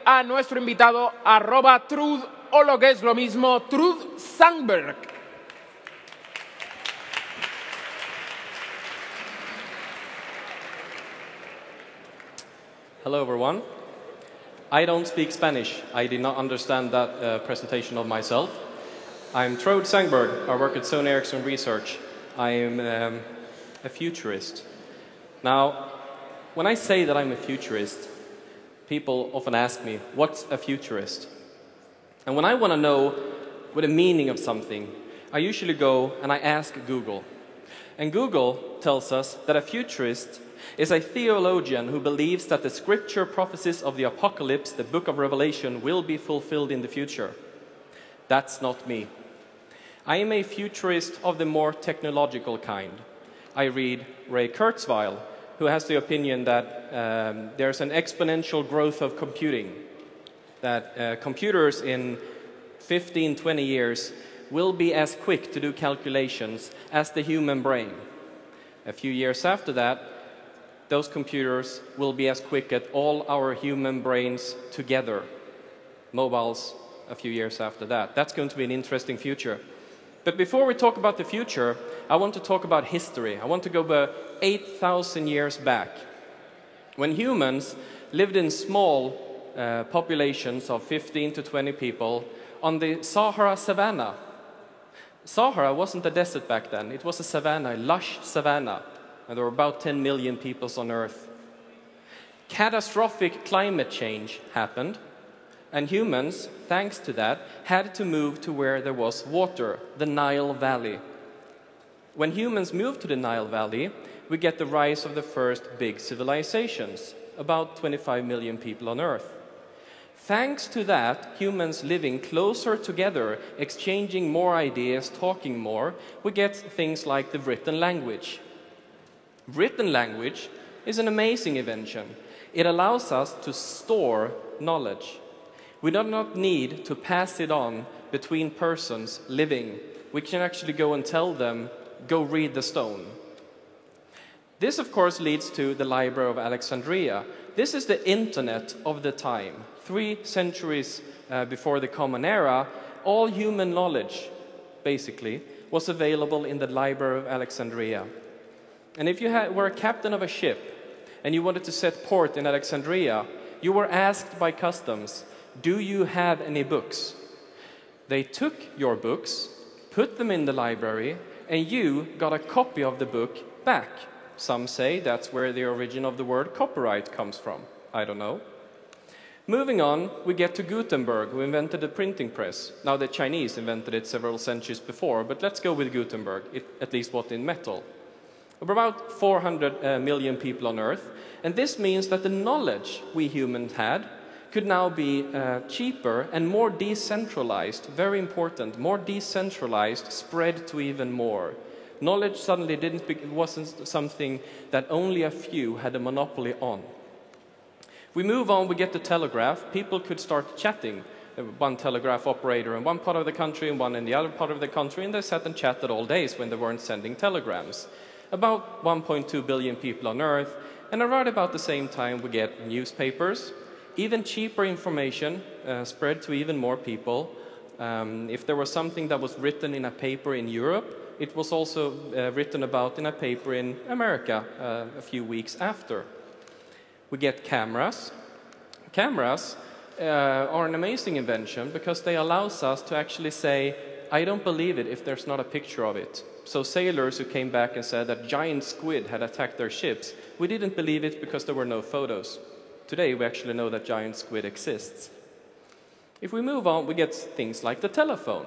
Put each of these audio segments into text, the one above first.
a nuestro invitado @Troed o lo que es lo mismo, Troed Sångberg. Hello, everyone. I don't speak Spanish. I did not understand that presentation of myself. I'm Troed Sångberg. I work at Sony Ericsson Research. I am a futurist. Now, when I say that I'm a futurist, people often ask me, what's a futurist? And when I want to know what the meaning of something, I usually go and I ask Google. And Google tells us that a futurist is a theologian who believes that the scripture prophecies of the apocalypse, the book of Revelation, will be fulfilled in the future. That's not me. I am a futurist of the more technological kind. I read Ray Kurzweil, who has the opinion that there's an exponential growth of computing, that computers in 15, 20 years will be as quick to do calculations as the human brain. A few years after that, those computers will be as quick as all our human brains together. Mobiles, a few years after that. That's going to be an interesting future. But before we talk about the future, I want to talk about history. I want to go 8,000 years back, when humans lived in small populations of 15 to 20 people on the Sahara savanna. Sahara wasn't a desert back then. It was a savanna, a lush savanna. And there were about 10 million people on Earth. Catastrophic climate change happened, and humans, thanks to that, had to move to where there was water, the Nile Valley. When humans moved to the Nile Valley, we get the rise of the first big civilizations, about 25 million people on Earth. Thanks to that, humans living closer together, exchanging more ideas, talking more, we get things like the written language. Written language is an amazing invention. It allows us to store knowledge. We do not need to pass it on between persons living. We can actually go and tell them, go read the stone. This, of course, leads to the Library of Alexandria. This is the internet of the time. 3 centuries before the Common Era, all human knowledge, basically, was available in the Library of Alexandria. And if you were a captain of a ship and you wanted to set port in Alexandria, you were asked by customs, do you have any books? They took your books, put them in the library, and you got a copy of the book back. Some say that's where the origin of the word copyright comes from. I don't know. Moving on, we get to Gutenberg, who invented the printing press. Now, the Chinese invented it several centuries before, but let's go with Gutenberg, at least what in metal. We're about 400 million people on Earth, and this means that the knowledge we humans had could now be cheaper and more decentralized, very important, more decentralized, spread to even more. Knowledge suddenly wasn't something that only a few had a monopoly on. We move on, we get the telegraph. People could start chatting. One telegraph operator in one part of the country and one in the other part of the country, and they sat and chatted all days when they weren't sending telegrams. About 1.2 billion people on Earth, and around about the same time we get newspapers, even cheaper information spread to even more people. If there was something that was written in a paper in Europe, it was also written about in a paper in America a few weeks after. We get cameras. Cameras are an amazing invention because they allow us to actually say, I don't believe it if there's not a picture of it. So sailors who came back and said that giant squid had attacked their ships, we didn't believe it because there were no photos. Today we actually know that giant squid exists. If we move on, we get things like the telephone.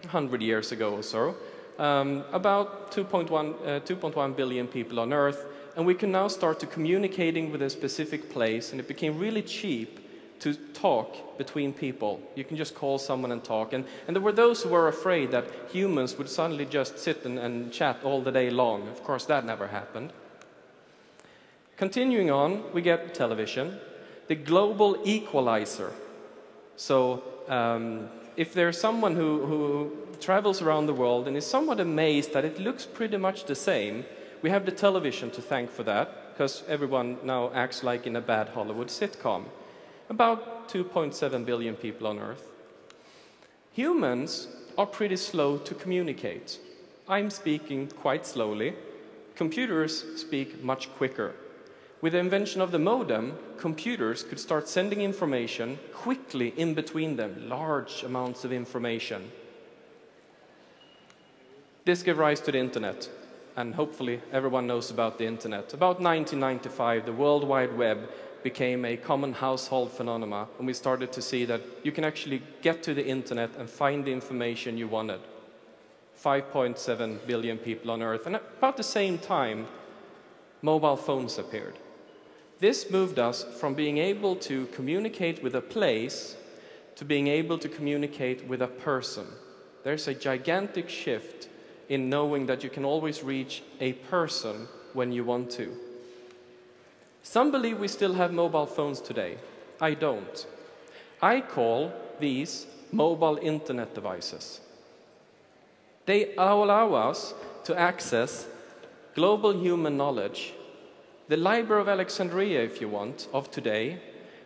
100 years ago or so, about 2.1 billion people on Earth, and we can now start to communicating with a specific place, and it became really cheap to talk between people. You can just call someone and talk. And there were those who were afraid that humans would suddenly just sit and chat all the day long. Of course, that never happened. Continuing on, we get television, the global equalizer. So if there's someone who travels around the world and is somewhat amazed that it looks pretty much the same, we have the television to thank for that, because everyone now acts like in a bad Hollywood sitcom. About 2.7 billion people on Earth. Humans are pretty slow to communicate. I'm speaking quite slowly. Computers speak much quicker. With the invention of the modem, computers could start sending information quickly in between them, large amounts of information. This gave rise to the internet, and hopefully everyone knows about the internet. About 1995, the World Wide Web became a common household phenomenon, and we started to see that you can actually get to the internet and find the information you wanted. 5.7 billion people on Earth, and at about the same time, mobile phones appeared. This moved us from being able to communicate with a place to being able to communicate with a person. There's a gigantic shift in knowing that you can always reach a person when you want to. Some believe we still have mobile phones today. I don't. I call these mobile internet devices. They allow us to access global human knowledge, the Library of Alexandria, if you want, of today,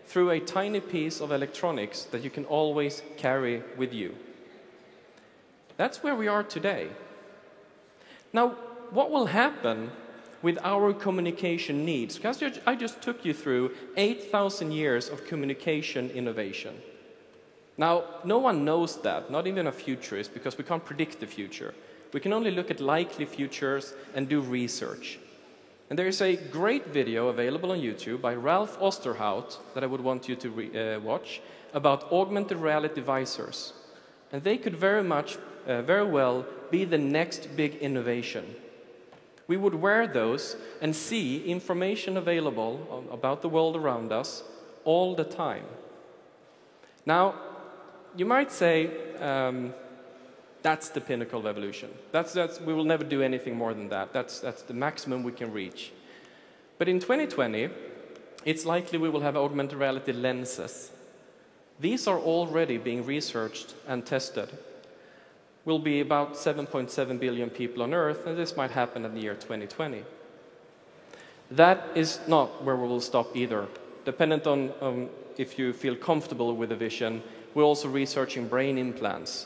through a tiny piece of electronics that you can always carry with you. That's where we are today. Now, what will happen with our communication needs? Because I just took you through 8,000 years of communication innovation. Now, no one knows that, not even a futurist, because we can't predict the future. We can only look at likely futures and do research. And there is a great video available on YouTube by Ralph Osterhout that I would want you to watch about augmented reality visors. And they could very well be the next big innovation. We would wear those and see information available about the world around us all the time. Now, you might say, that's the pinnacle of evolution. We will never do anything more than that. That's the maximum we can reach. But in 2020, it's likely we will have augmented reality lenses. These are already being researched and tested. Will be about 7.7 billion people on Earth, and this might happen in the year 2020. That is not where we will stop either. Dependent on if you feel comfortable with the vision, we're also researching brain implants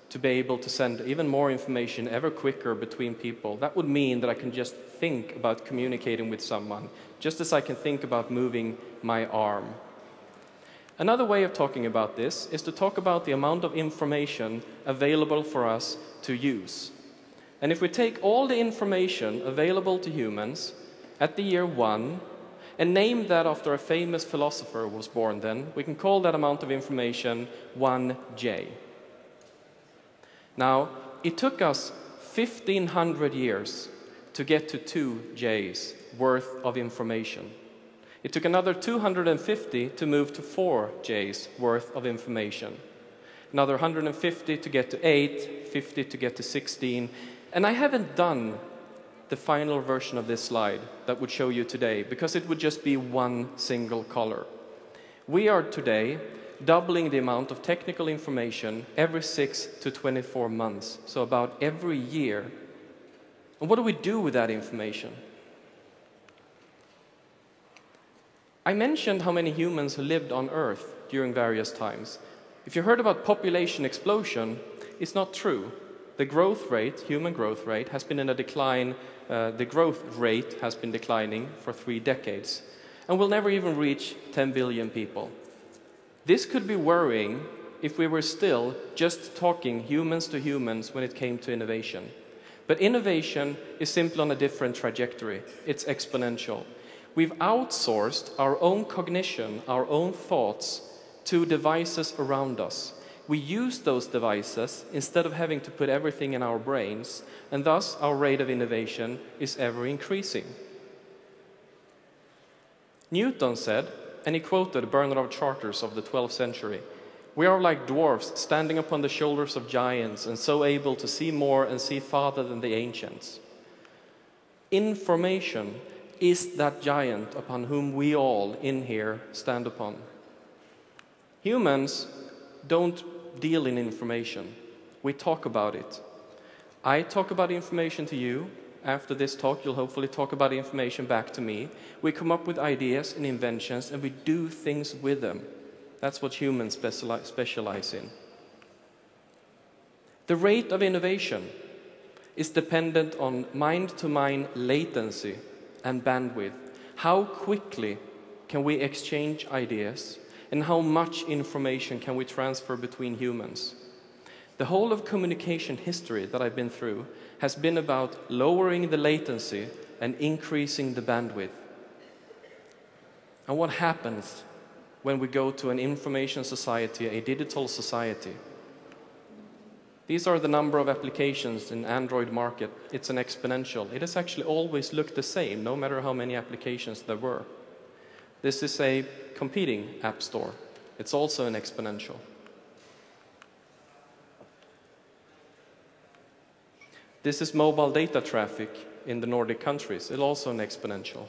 to be able to send even more information ever quicker between people. That would mean that I can just think about communicating with someone, just as I can think about moving my arm. Another way of talking about this is to talk about the amount of information available for us to use. And if we take all the information available to humans at the year 1 and name that after a famous philosopher who was born then, we can call that amount of information 1J. Now, it took us 1,500 years to get to 2J's worth of information. It took another 250 to move to 4J's worth of information. Another 150 to get to 8, 50 to get to 16. And I haven't done the final version of this slide that would show you today, because it would just be one single color. We are today doubling the amount of technical information every 6 to 24 months, so about every year. And what do we do with that information? I mentioned how many humans lived on Earth during various times. If you heard about population explosion, it's not true. The growth rate, human growth rate, has been in a decline. The growth rate has been declining for 3 decades. And we'll never even reach 10 billion people. This could be worrying if we were still just talking humans to humans when it came to innovation. But innovation is simply on a different trajectory. It's exponential. We've outsourced our own cognition, our own thoughts, to devices around us. We use those devices instead of having to put everything in our brains, and thus our rate of innovation is ever increasing. Newton said, and he quoted Bernard of Chartres of the 12th century, "We are like dwarfs standing upon the shoulders of giants and so able to see more and see farther than the ancients." Information is that giant upon whom we all in here stand upon. Humans don't deal in information. We talk about it. I talk about information to you. After this talk, you'll hopefully talk about information back to me. We come up with ideas and inventions, and we do things with them. That's what humans specialize in. The rate of innovation is dependent on mind-to-mind latency and bandwidth. How quickly can we exchange ideas, and how much information can we transfer between humans? The whole of communication history that I've been through has been about lowering the latency and increasing the bandwidth. And what happens when we go to an information society, a digital society? These are the number of applications in Android market. It's an exponential. It has actually always looked the same, no matter how many applications there were. This is a competing app store. It's also an exponential. This is mobile data traffic in the Nordic countries. It's also an exponential.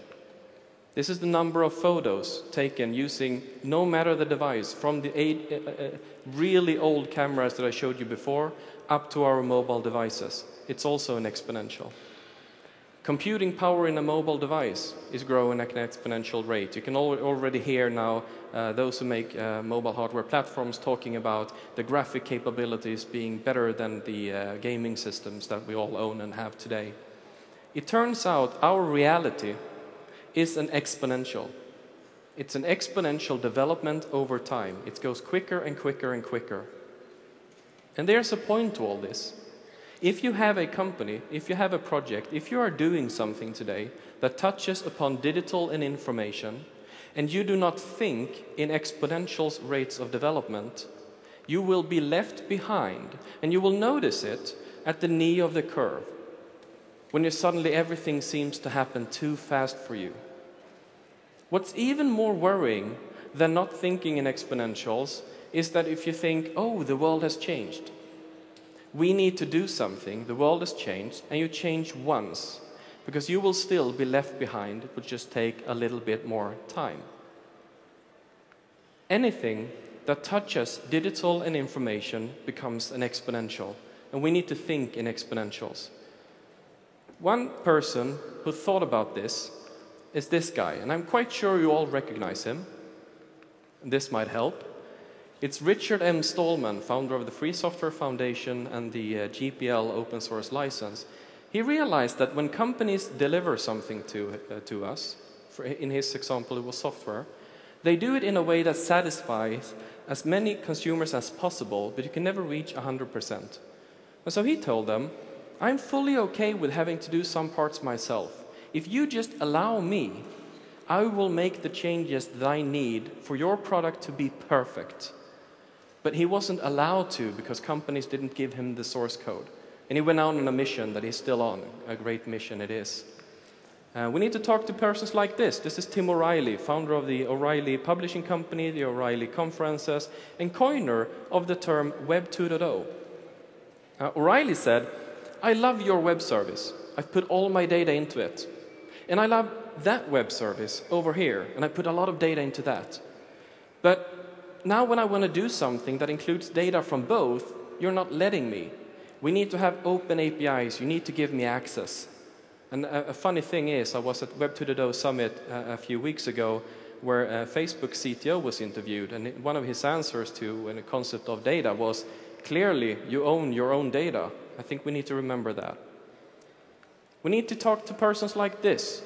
This is the number of photos taken using no matter the device, from the really old cameras that I showed you before up to our mobile devices. It's also an exponential. Computing power in a mobile device is growing at an exponential rate. You can already hear now those who make mobile hardware platforms talking about the graphic capabilities being better than the gaming systems that we all own and have today. It turns out our reality is an exponential. It's an exponential development over time. It goes quicker and quicker and quicker. And there's a point to all this. If you have a company, if you have a project, if you are doing something today that touches upon digital and information, and you do not think in exponential rates of development, you will be left behind, and you will notice it at the knee of the curve, when suddenly everything seems to happen too fast for you. What's even more worrying than not thinking in exponentials is that if you think, oh, the world has changed, we need to do something, the world has changed, and you change once, because you will still be left behind. It would just take a little bit more time. Anything that touches digital and information becomes an exponential, and we need to think in exponentials. One person who thought about this is this guy, and I'm quite sure you all recognize him. This might help. It's Richard M. Stallman, founder of the Free Software Foundation and the GPL open source license. He realized that when companies deliver something to us, in his example it was software, they do it in a way that satisfies as many consumers as possible, but you can never reach 100%. And so he told them, I'm fully okay with having to do some parts myself. If you just allow me, I will make the changes that I need for your product to be perfect. But he wasn't allowed to because companies didn't give him the source code. And he went out on a mission that he's still on, a great mission it is. We need to talk to persons like this. This is Tim O'Reilly, founder of the O'Reilly Publishing Company, the O'Reilly Conferences, and coiner of the term Web 2.0. O'Reilly said, I love your web service. I've put all my data into it. And I love that web service over here, and I put a lot of data into that. But now when I want to do something that includes data from both, you're not letting me. We need to have open APIs. You need to give me access. And a funny thing is, I was at Web 2.0 Summit a few weeks ago, where Facebook CTO was interviewed, and one of his answers to the concept of data was, clearly, you own your own data. I think we need to remember that. We need to talk to persons like this.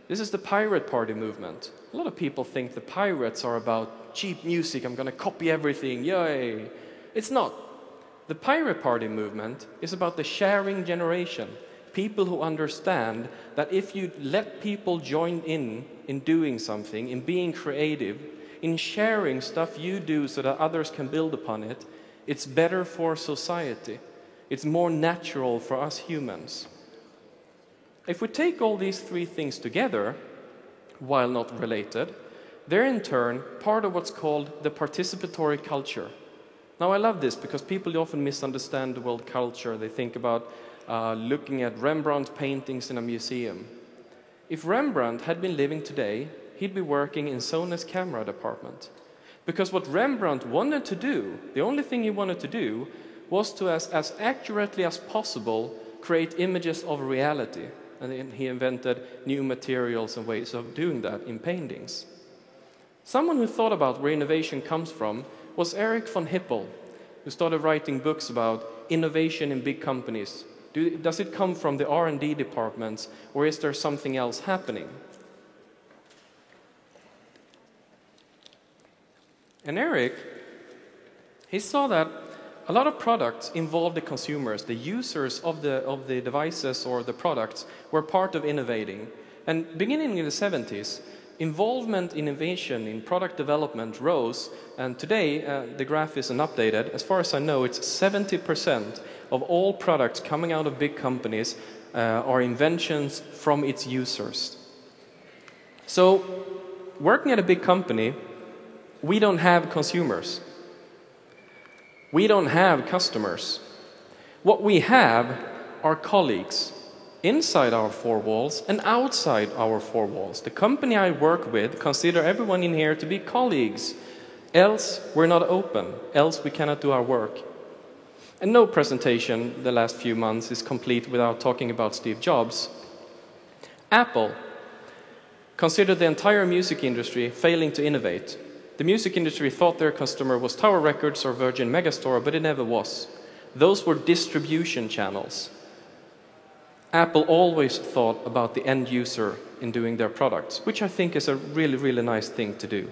This is the Pirate Party movement. A lot of people think the pirates are about cheap music, I'm going to copy everything, yay. It's not. The Pirate Party movement is about the sharing generation. People who understand that if you let people join in doing something, in being creative, in sharing stuff you do so that others can build upon it, it's better for society. It's more natural for us humans. If we take all these three things together, while not related, they're in turn part of what's called the participatory culture. Now I love this because people often misunderstand the word culture. They think about looking at Rembrandt paintings in a museum. If Rembrandt had been living today, he'd be working in Sony's camera department. Because what Rembrandt wanted to do, the only thing he wanted to do, was to, as accurately as possible, create images of reality. And he invented new materials and ways of doing that in paintings. Someone who thought about where innovation comes from was Eric von Hippel, who started writing books about innovation in big companies. Does it come from the R&D departments, or is there something else happening? And Eric, he saw that a lot of products involve the consumers, the users of the devices or the products were part of innovating. And beginning in the 70s, involvement in innovation in product development rose, and today the graph isn't updated. As far as I know, it's 70% of all products coming out of big companies are inventions from its users. So, working at a big company, we don't have consumers. We don't have customers. What we have are colleagues inside our four walls and outside our four walls. The company I work with consider everyone in here to be colleagues. Else we're not open. Else we cannot do our work. And no presentation the last few months is complete without talking about Steve Jobs. Apple considered the entire music industry failing to innovate. The music industry thought their customer was Tower Records or Virgin Megastore, but it never was. Those were distribution channels. Apple always thought about the end user in doing their products, which I think is a really, really nice thing to do.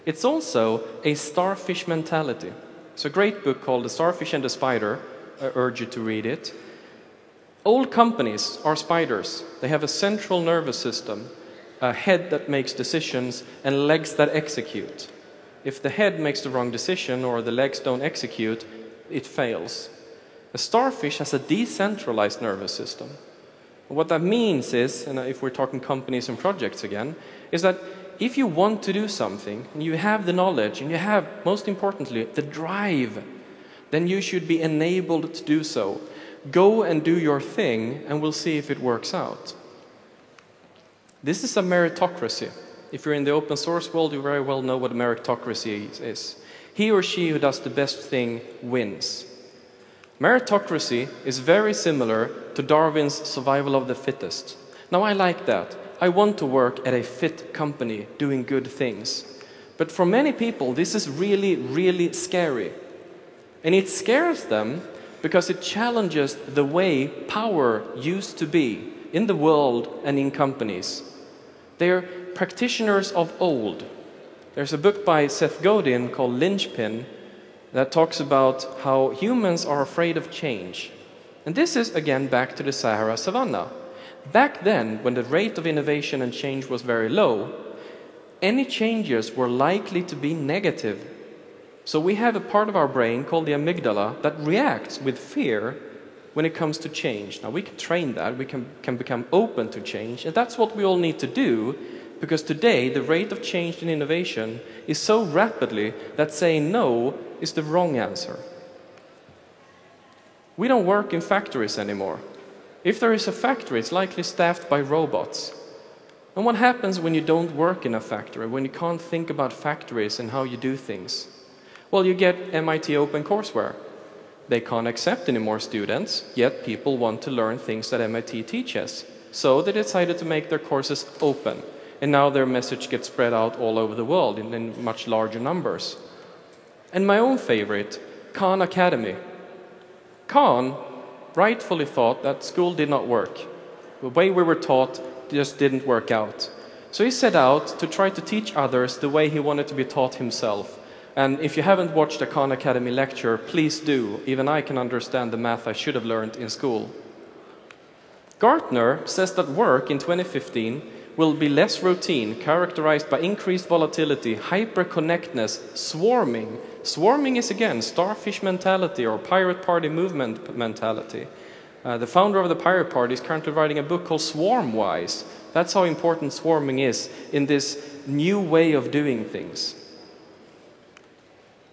It's also a starfish mentality. It's a great book called The Starfish and the Spider. I urge you to read it. Old companies are spiders. They have a central nervous system, a head that makes decisions, and legs that execute. If the head makes the wrong decision or the legs don't execute, it fails. A starfish has a decentralized nervous system. What that means is, and if we're talking companies and projects again, is that if you want to do something, and you have the knowledge, and you have, most importantly, the drive, then you should be enabled to do so. Go and do your thing, and we'll see if it works out. This is a meritocracy. If you're in the open source world, you very well know what a meritocracy is. He or she who does the best thing wins. Meritocracy is very similar to Darwin's survival of the fittest. Now, I like that. I want to work at a fit company doing good things. But for many people, this is really, really scary. And it scares them because it challenges the way power used to be in the world and in companies. They're practitioners of old. There's a book by Seth Godin called Linchpin that talks about how humans are afraid of change. And this is, again, back to the Sahara Savannah. Back then, when the rate of innovation and change was very low, any changes were likely to be negative. So we have a part of our brain called the amygdala that reacts with fear when it comes to change. Now, we can train that. We can become open to change. And that's what we all need to do, because today the rate of change in innovation is so rapidly that saying no is the wrong answer. We don't work in factories anymore. If there is a factory, it's likely staffed by robots. And what happens when you don't work in a factory, when you can't think about factories and how you do things? Well, you get MIT OpenCourseware. They can't accept any more students, yet people want to learn things that MIT teaches. So they decided to make their courses open. And now their message gets spread out all over the world in much larger numbers. And my own favorite, Khan Academy. Khan rightfully thought that school did not work. The way we were taught just didn't work out. So he set out to try to teach others the way he wanted to be taught himself. And if you haven't watched a Khan Academy lecture, please do. Even I can understand the math I should have learned in school. Gartner says that work in 2015 will be less routine, characterized by increased volatility, hyper-connectedness, swarming. Swarming is, again, starfish mentality or pirate party movement mentality. The founder of the Pirate Party is currently writing a book called Swarmwise. That's how important swarming is in this new way of doing things.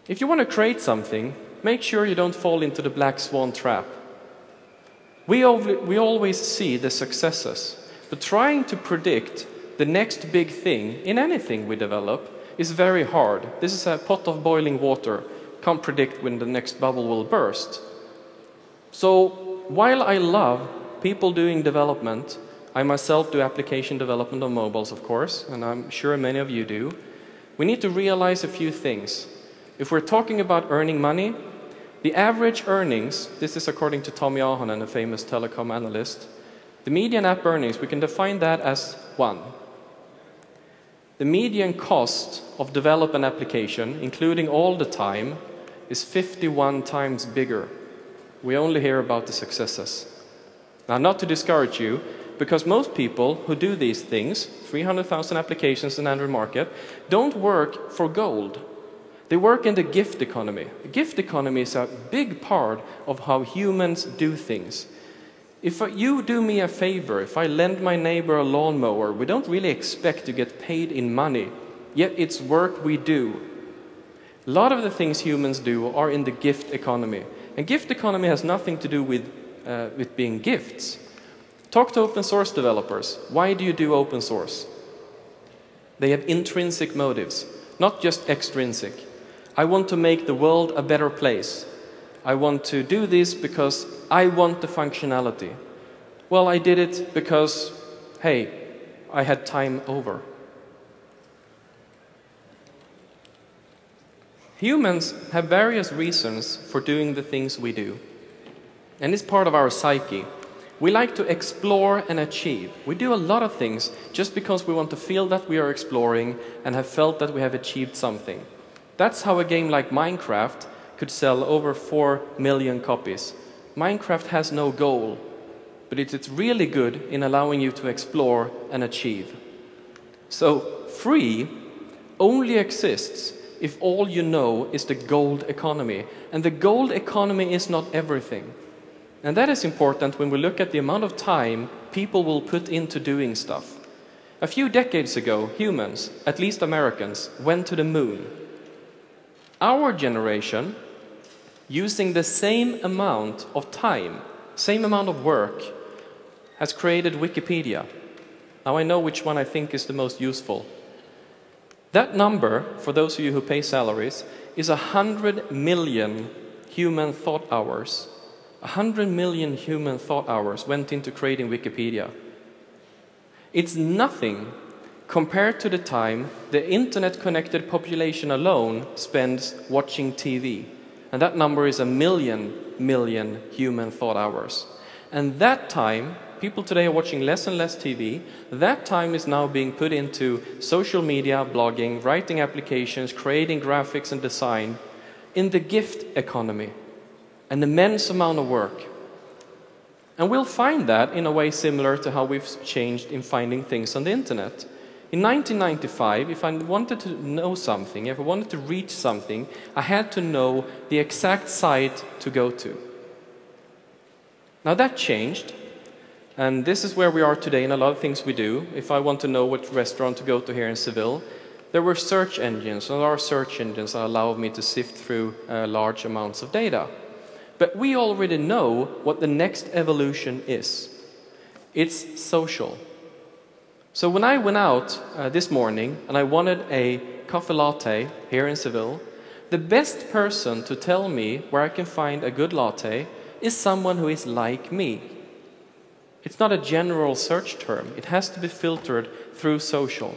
If you want to create something, make sure you don't fall into the black swan trap. We always see the successes, but trying to predict the next big thing in anything we develop is very hard. This is a pot of boiling water. Can't predict when the next bubble will burst. So while I love people doing development, I myself do application development on mobiles, of course, and I'm sure many of you do. we need to realize a few things. If we're talking about earning money, the average earnings, this is according to Tommy Ahonen, a famous telecom analyst, the median app earnings, we can define that as 1. The median cost of develop an application, including all the time, is 51 times bigger. We only hear about the successes. Now, not to discourage you, because most people who do these things, 300,000 applications in Android market, don't work for gold. They work in the gift economy. The gift economy is a big part of how humans do things. If you do me a favor, if I lend my neighbor a lawnmower, we don't really expect to get paid in money, yet it's work we do. A lot of the things humans do are in the gift economy. And gift economy has nothing to do with being gifts. Talk to open source developers. Why do you do open source? They have intrinsic motives, not just extrinsic. I want to make the world a better place. I want to do this because I want the functionality. Well, I did it because, hey, I had time over. Humans have various reasons for doing the things we do. And it's part of our psyche. We like to explore and achieve. We do a lot of things just because we want to feel that we are exploring and have felt that we have achieved something. That's how a game like Minecraft could sell over 4 million copies. Minecraft has no goal, but it's really good in allowing you to explore and achieve. So, free only exists if all you know is the gold economy. And the gold economy is not everything. And that is important when we look at the amount of time people will put into doing stuff. A few decades ago, humans, at least Americans, went to the moon. Our generation, using the same amount of time, same amount of work, has created Wikipedia. Now I know which one I think is the most useful. That number, for those of you who pay salaries, is 100 million human thought hours. 100 million human thought hours went into creating Wikipedia. It's nothing compared to the time the internet-connected population alone spends watching TV. And that number is 1 million human thought hours. And that time, people today are watching less and less TV. That time is now being put into social media, blogging, writing applications, creating graphics and design in the gift economy. An immense amount of work. And we'll find that in a way similar to how we've changed in finding things on the internet. In 1995, if I wanted to know something, if I wanted to reach something, I had to know the exact site to go to. Now that changed, and this is where we are today in a lot of things we do. If I want to know what restaurant to go to here in Seville, there were search engines, and there are search engines that allow me to sift through large amounts of data. But we already know what the next evolution is. It's social. So when I went out this morning and I wanted a coffee latte here in Seville, the best person to tell me where I can find a good latte is someone who is like me. It's not a general search term. It has to be filtered through social.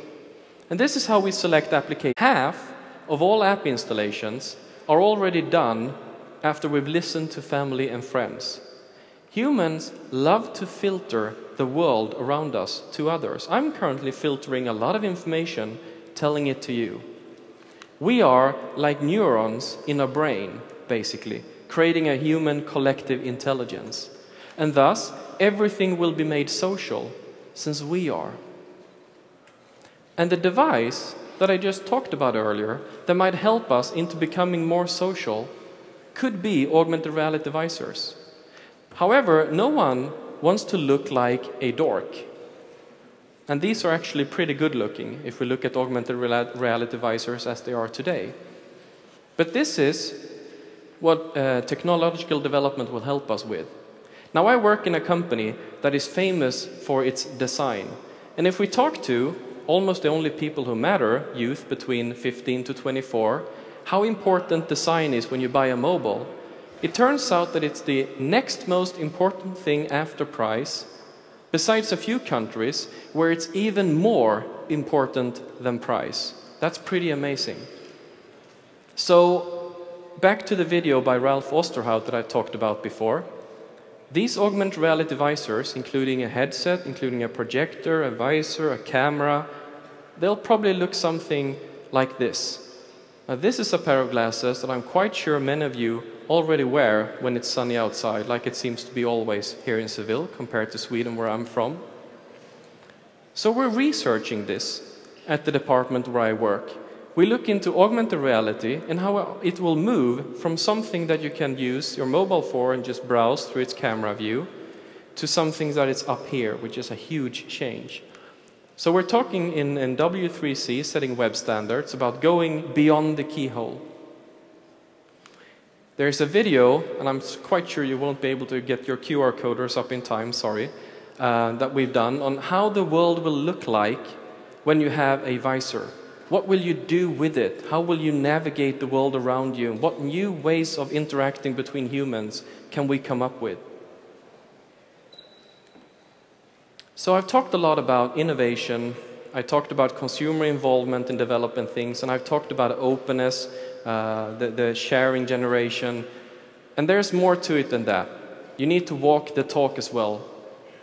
And this is how we select applications. Half of all app installations are already done after we've listened to family and friends. Humans love to filter the world around us to others. I'm currently filtering a lot of information, telling it to you. We are like neurons in a brain, basically, creating a human collective intelligence. And thus, everything will be made social, since we are. And the device that I just talked about earlier, that might help us into becoming more social, could be augmented reality visors. However, no one wants to look like a dork. And these are actually pretty good looking if we look at augmented reality visors as they are today. But this is what technological development will help us with. Now I work in a company that is famous for its design. And if we talk to almost the only people who matter, youth between 15 to 24, how important design is when you buy a mobile, it turns out that it's the next most important thing after price, besides a few countries where it's even more important than price. That's pretty amazing. So, back to the video by Ralph Osterhout that I talked about before. These augmented reality visors, including a headset, including a projector, a visor, a camera, they'll probably look something like this. Now, this is a pair of glasses that I'm quite sure many of you already wear when it's sunny outside, like it seems to be always here in Seville compared to Sweden, where I'm from. So we're researching this at the department where I work. We look into augmented reality and how it will move from something that you can use your mobile for and just browse through its camera view to something that is up here, which is a huge change. So we're talking in W3C, setting web standards, about going beyond the keyhole. There's a video, and I'm quite sure you won't be able to get your QR coders up in time, sorry, that we've done on how the world will look like when you have a visor. What will you do with it? How will you navigate the world around you? What new ways of interacting between humans can we come up with? So I've talked a lot about innovation. I talked about consumer involvement in developing things, and I've talked about openness, the sharing generation. And there's more to it than that. You need to walk the talk as well.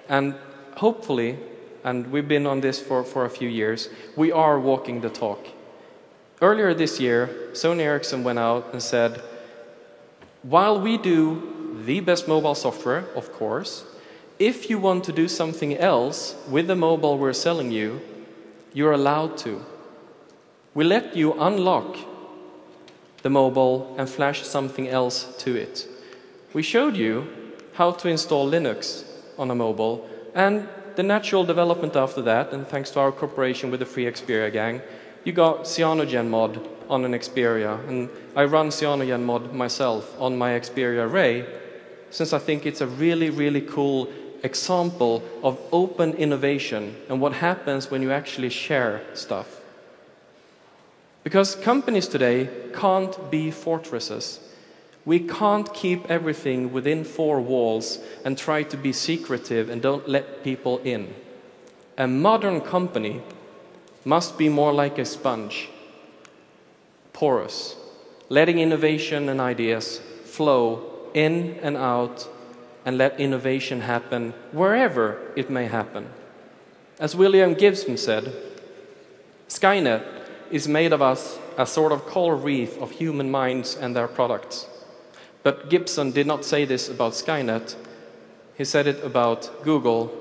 And hopefully, and we've been on this for a few years, we are walking the talk. Earlier this year, Sony Ericsson went out and said, while we do the best mobile software, of course, if you want to do something else with the mobile we're selling you, you're allowed to. We let you unlock the mobile and flash something else to it. We showed you how to install Linux on a mobile, and the natural development after that, and thanks to our cooperation with the Free Xperia gang, you got CyanogenMod on an Xperia, and I run CyanogenMod myself on my Xperia Ray, since I think it's a really, really cool example of open innovation and what happens when you actually share stuff. Because companies today can't be fortresses. We can't keep everything within four walls and try to be secretive and don't let people in. A modern company must be more like a sponge, porous, letting innovation and ideas flow in and out and let innovation happen wherever it may happen. As William Gibson said, Skynet is made of us a sort of coral reef of human minds and their products. But Gibson did not say this about Skynet. He said it about Google.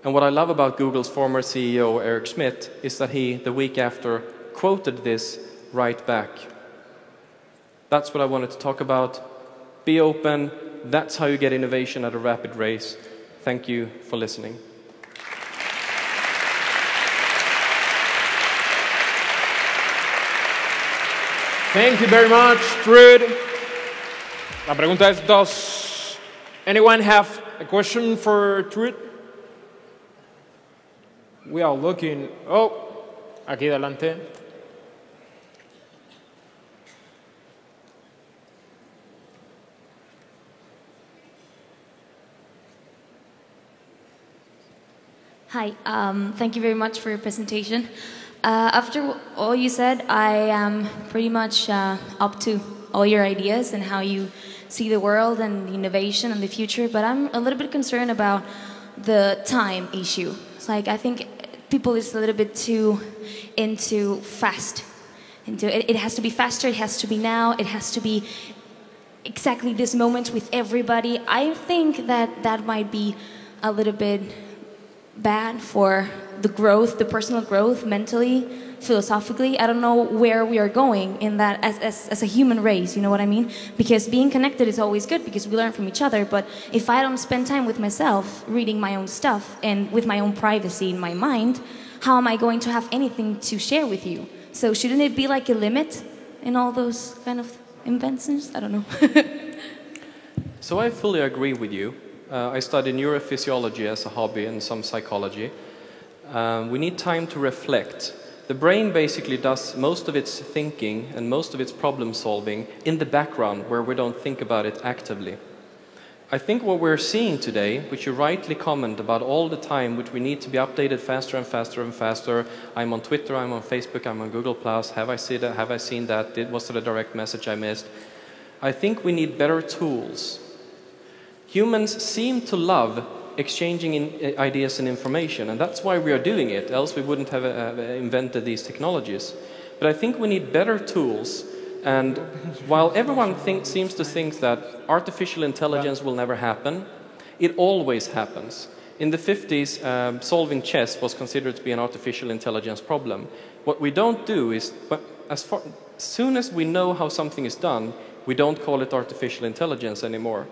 And what I love about Google's former CEO, Eric Schmidt, is that he, the week after, quoted this right back. That's what I wanted to talk about. Be open. That's how you get innovation at a rapid race. Thank you for listening. Thank you very much, Troed. La pregunta es, does anyone have a question for Troed? We are looking. Oh, aquí delante. Hi, thank you very much for your presentation. After all you said, I am pretty much up to all your ideas and how you see the world and the innovation and the future, but I'm a little bit concerned about the time issue. It's like I think people is a little bit too into fast. It has to be faster, it has to be now, it has to be exactly this moment with everybody. I think that that might be a little bit bad for the growth, the personal growth, mentally, philosophically. I don't know where we are going in that as a human race, you know what I mean? Because being connected is always good because we learn from each other, but if I don't spend time with myself, reading my own stuff, and with my own privacy in my mind, how am I going to have anything to share with you? So shouldn't it be like a limit in all those kind of inventions? I don't know. So I fully agree with you. I study neurophysiology as a hobby and some psychology. We need time to reflect. The brain basically does most of its thinking and most of its problem solving in the background where we don't think about it actively. I think what we're seeing today, which you rightly comment about all the time, which we need to be updated faster and faster and faster. I'm on Twitter, I'm on Facebook, I'm on Google+. Have I seen that? Have I seen that? Was it a direct message I missed? I think we need better tools. Humans seem to love exchanging ideas and information, and that's why we are doing it, else we wouldn't have invented these technologies. But I think we need better tools. And while everyone seems to think that artificial intelligence will never happen, it always happens. In the 50s, solving chess was considered to be an artificial intelligence problem. What we don't do is, as soon as we know how something is done, we don't call it artificial intelligence anymore.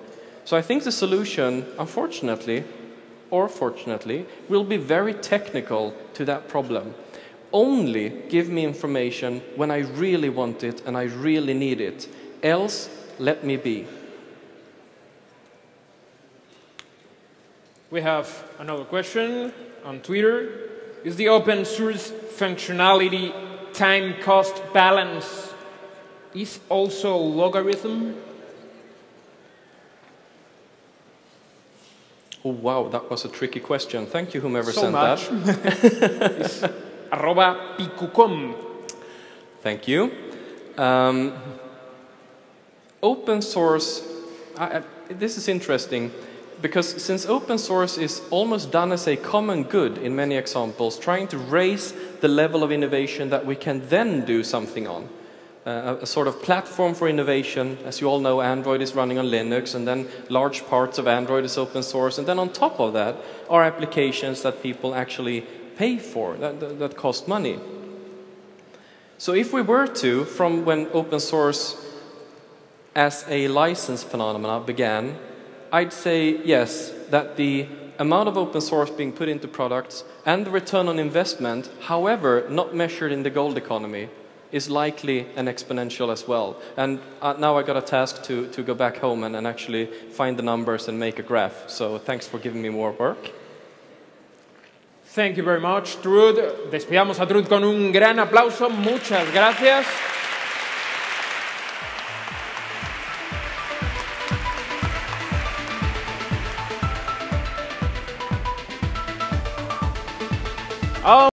So I think the solution, unfortunately, or fortunately, will be very technical to that problem. Only give me information when I really want it and I really need it. Else, let me be. We have another question on Twitter. Is the open source functionality time cost balance is also logarithm? Oh wow, that was a tricky question. Thank you, whomever so sent much. that. @picucom. Thank you. Open source, this is interesting, because since open source is almost done as a common good in many examples, trying to raise the level of innovation that we can then do something on. A sort of platform for innovation. As you all know, Android is running on Linux, and then large parts of Android is open source, and then on top of that are applications that people actually pay for, that cost money. So if we were to, from when open source as a license phenomena began, I'd say yes, that the amount of open source being put into products and the return on investment, however not measured in the gold economy, is likely an exponential as well. And now I got a task to go back home and actually find the numbers and make a graph. So thanks for giving me more work. Thank you very much, Troed. Despidamos a Troed con un gran aplauso. Muchas gracias.